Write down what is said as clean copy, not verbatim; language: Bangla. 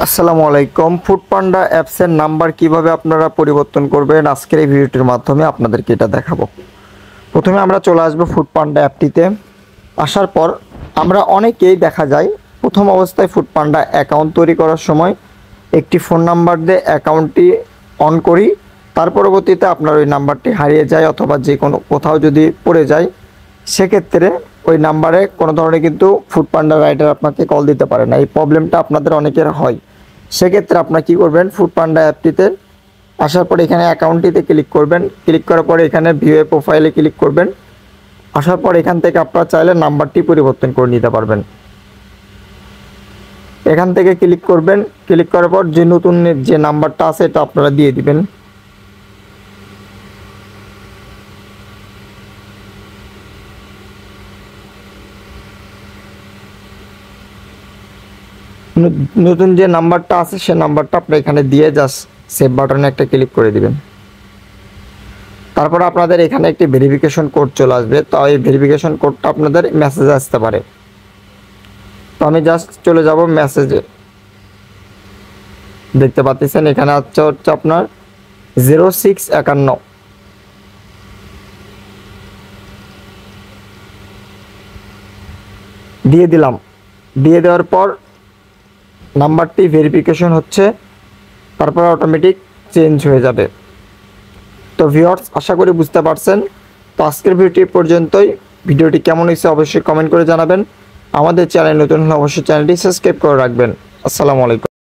আসসালামু আলাইকুম। ফুডপান্ডা অ্যাপসের নাম্বার কিভাবে আপনারা পরিবর্তন করবেন আজকের এই ভিডিওটির মাধ্যমে আপনাদেরকে এটা দেখাবো। প্রথমে আমরা চলে আসবো ফুডপান্ডা অ্যাপটিতে। আসার পর আমরা অনেকেই দেখা যায় প্রথম অবস্থায় ফুডপান্ডা অ্যাকাউন্ট তৈরি করার সময় একটি ফোন নাম্বার দিয়ে অ্যাকাউন্টটি অন করি, তার পরবর্তীতে আপনার ওই নাম্বারটি হারিয়ে যায় অথবা যে কোনো কোথাও যদি পড়ে যায়, সেক্ষেত্রে ওই নাম্বারে কোনো ধরনের কিন্তু ফুডপান্ডা রাইডার আপনাকে কল দিতে পারে না। এই প্রবলেমটা আপনাদের অনেকের হয়। সেক্ষেত্রে আপনারা কী করবেন, ফুডপান্ডা অ্যাপটিতে আসার পরে এখানে অ্যাকাউন্টটিতে ক্লিক করবেন। ক্লিক করার পরে এখানে ভিউ এ প্রোফাইলে ক্লিক করবেন। আসার পর এখান থেকে আপনারা চাইলে নাম্বারটি পরিবর্তন করে নিতে পারবেন। এখান থেকে ক্লিক করবেন। ক্লিক করার পর যে নতুন যে নাম্বারটা আছে এটা আপনারা দিয়ে দিবেন। নতুন যে নাম্বারটা আছে সে নাম্বারটা আপনি এখানে দিয়ে জাস্ট সেভ বাটনে একটা ক্লিক করে দিবেন। তারপর আপনাদের এখানে একটি ভেরিফিকেশন কোড চলে আসবে। তো এই ভেরিফিকেশন কোডটা আপনাদের মেসেজে আসতে পারে। তো আমি জাস্ট চলে যাব মেসেজে। দেখতে পাচ্ছেন এখানে হচ্ছে আপনার 0651 দিয়ে দিলাম। দিয়ে দেওয়ার পর নাম্বারটি ভেরিফিকেশন হচ্ছে, তারপর অটোমেটিক চেঞ্জ হয়ে যাবে। তো ভিউয়ার্স, আশা করি বুঝতে পারছেন। তো আজকের ভিডিওটি পর্যন্তই। ভিডিওটি কেমন হয়েছে অবশ্যই কমেন্ট করে জানাবেন। আমাদের চ্যানেল নতুন হলে অবশ্যই চ্যানেলটি সাবস্ক্রাইব করে রাখবেন। আসসালামু আলাইকুম।